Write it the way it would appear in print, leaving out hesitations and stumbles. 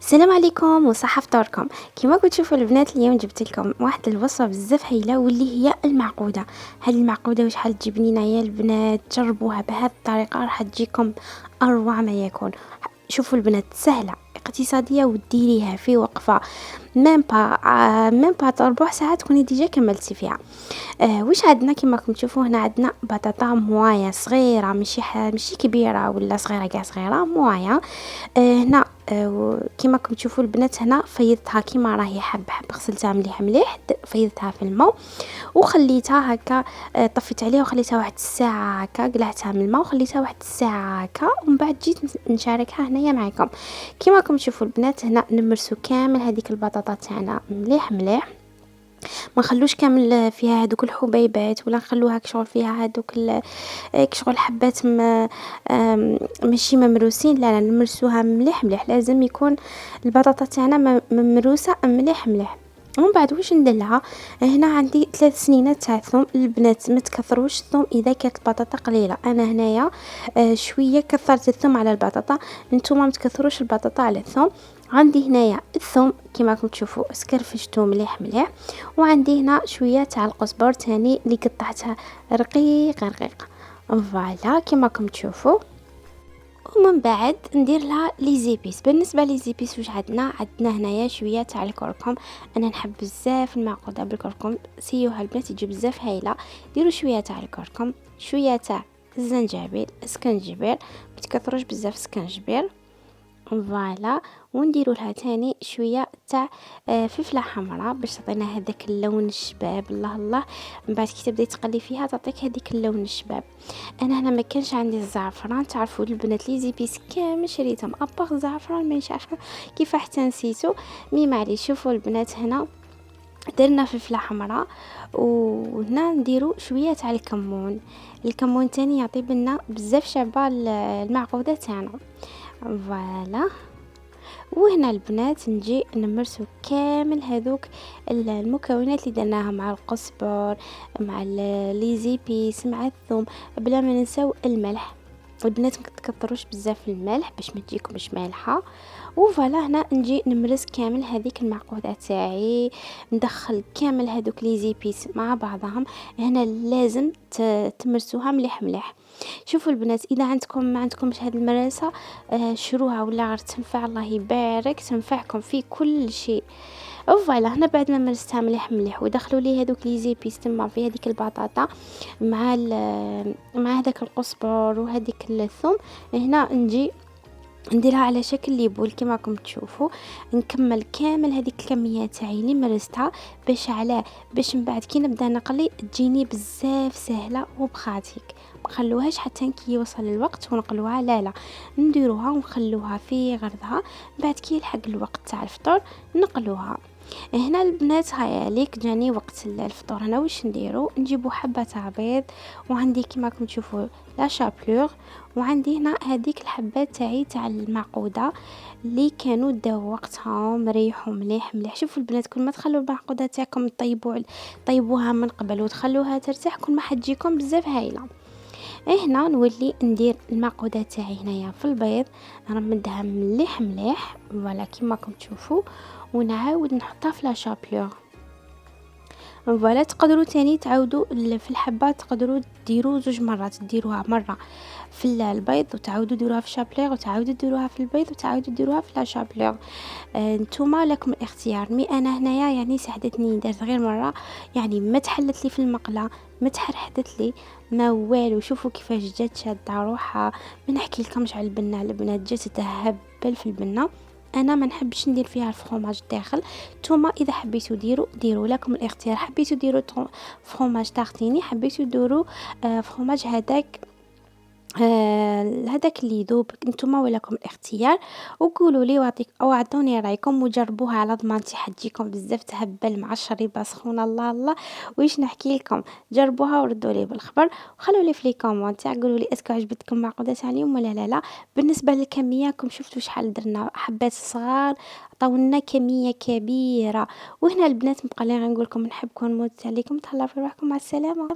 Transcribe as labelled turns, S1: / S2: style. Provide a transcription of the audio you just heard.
S1: السلام عليكم وصحة فطوركم. كما كتشوفوا البنات اليوم جبت لكم واحد الوصفه بزاف هايله واللي هي المعقوده. هاد المعقوده وشحال تجي بنينه يا البنات، جربوها بهذه الطريقه راح تجيكم اروع ما يكون. شوفوا البنات سهله اقتصاديه وديريها في وقفه، ميم با ربع ساعه تكوني ديجا كملتي فيها. واش عندنا كما راكم تشوفوا هنا عندنا بطاطا موايا صغيره، ماشي كبيره ولا صغيره كاع صغيره موايا. هنا كيما راكم تشوفوا البنات هنا فيضتها كيما راهي حب حب، غسلتها مليح مليح، فيضتها في الماء وخليتها هكا. طفيت عليها وخليتها واحد الساعه هكا، قلعتها من الماء وخليتها واحد الساعه هكا، ومن بعد جيت نشاركها هنايا معكم. كيما راكم تشوفوا البنات هنا نمرسو كامل هذيك البطاطا تاعنا مليح مليح، ما نخلوش كامل فيها هذوك الحبيبات، ولا نخلوها كشغل فيها هذوك كشغل حبات ماشي ممروسين. لا نمرسوها مليح مليح، لازم يكون البطاطا تاعنا ممروسه مليح مليح. ومن بعد واش ندلها، هنا عندي 3 سنينات تاع ثوم. البنات ما تكثروش الثوم اذا كانت البطاطا قليله. انا هنايا شويه كثرت الثوم على البطاطا، نتوما ما تكثروش البطاطا على الثوم. عندي هنايا الثوم كما راكم تشوفوا سكرفشتو مليح مليح، وعندي هنا شويه تاع القزبر تاني اللي قطعتها رقيق رقيق. فوالا كما راكم تشوفوا. ومن بعد ندير لها لي زيبيس. بالنسبه لي زيبيس واش عندنا هنايا شويه تاع الكركم. انا نحب بزاف المعقوده بالكركم، سيوها البنات تجي بزاف هايله. ديروا شويه تاع الكركم، شويه تاع الزنجبيل، سكنجبير، متكثروش بزاف سكنجبير. فوالا ونديروا لها تاني شويه تاع فلفله حمراء باش تعطينا هذاك اللون الشباب. الله الله، من بعد كي تبداي تقلي فيها تعطيك هذيك اللون الشباب. انا هنا ما كانش عندي الزعفران، تعرفوا البنات لي زيبيس كامل شريتهم اباغ الزعفران، مانيش عارفه كيف حتى نسيتو. مي معليش. شوفوا البنات هنا درنا فلفله حمراء، وهنا نديرو شويه تاع الكمون. الكمون تاني يعطي لنا بزاف شعبه المعقوده تاعنا. فوالا. وهنا البنات نجي نمرسو كامل هذوك المكونات اللي درناها مع القزبر مع لي زيبيس مع الثوم، بلا ما ننساو الملح. البنات ما تكثروش بزاف الملح باش ما تجيكمش مالحه. وفوالا هنا نجي نمرس كامل هذيك المعقوده تاعي، ندخل كامل هذوك لي زيبيس مع بعضهم. هنا لازم تمرسوها مليح مليح. شوفوا البنات اذا عندكم ما عندكمش هذه المراسه، شروها ولا غير تنفع، الله يبارك تنفعكم في كل شيء. فوالا هنا بعد ما مرستها مليح مليح ودخلوا لي هذوك لي زيبيس تما في هذيك البطاطا مع مع هذاك القزبر وهذيك الثوم، هنا نجي نديرها على شكل ليبول كما راكم تشوفوا. نكمل كامل هذيك الكميه تاعي اللي مرستها باش من بعد كي نبدا نقلي تجيني بزاف سهله وبخاتيك. مخلوهاش حتى كي يوصل الوقت ونقلوها، لا لا، نديروها ونخلوها في غرضها. بعد كي يلحق الوقت تاع الفطور نقلوها. هنا البنات هيا ليك جاني وقت الفطور. هنا واش نديرو، نجيبو حبه تاع بيض، وعندي كيما راكم تشوفوا لا شابلور، وعندي هنا هذيك الحبات تاعي تاع المعقوده اللي كانوا داو وقتهم ريحوا مليح مليح. شوفوا البنات كل ما تخلوا المعقوده تاعكم طيبوها من قبل وتخلوها ترتاح كل ما حتجيكم بزاف هايله. هنا نولي ندير المعقوده تاعي هنايا في البيض، نرمدها مليح مليح فوالا كيما راكم تشوفوا، ونعاود نحطها في لا شابلور. فوالا تقدروا تاني تعاودوا في الحبات، تقدروا ديروا 2 مرات، ديروها مره في البيض وتعاودوا ديروها في شابلور، وتعاودوا ديروها في البيض، وتعاودوا ديروها في لا شابلور. نتوما لكم الاختيار. مي انا هنايا يعني ساعدتني درت غير مره، يعني ما تحلت لي في المقله، ما تحرحدت لي، ما والو. شوفوا كيفاش جات شاده روحها. ما نحكي لكمش على البنه، البنات جات تهبل في البنه. انا ما نحبش ندير فيها الفرomاج الداخل. نتوما اذا حبيتوا ديروا لكم الاختيار. حبيتوا ديروا فرomاج تارتيني، حبيتوا ديروا فرomاج هذاك هذاك اللي يذوب، نتوما ولكم الاختيار. وقولوا لي او اعطوني رايكم وجربوها على ضمانتي حتجيكم بزاف تهبل مع الشريبه سخونه. الله الله، ويش نحكي لكم، جربوها وردوا لي بالخبر، وخلوا لي في لي كومونتير قولوا لي اسكو عجبتكم معقوده تاع اليوم ولا لا. بالنسبه للكميه راكم شفتوا شحال درنا حبات صغار، عطاونا كميه كبيره. وهنا البنات مبقى لي غنقول لكم نحبكم نموت عليكم، تهلاو في روحكم، مع السلامه.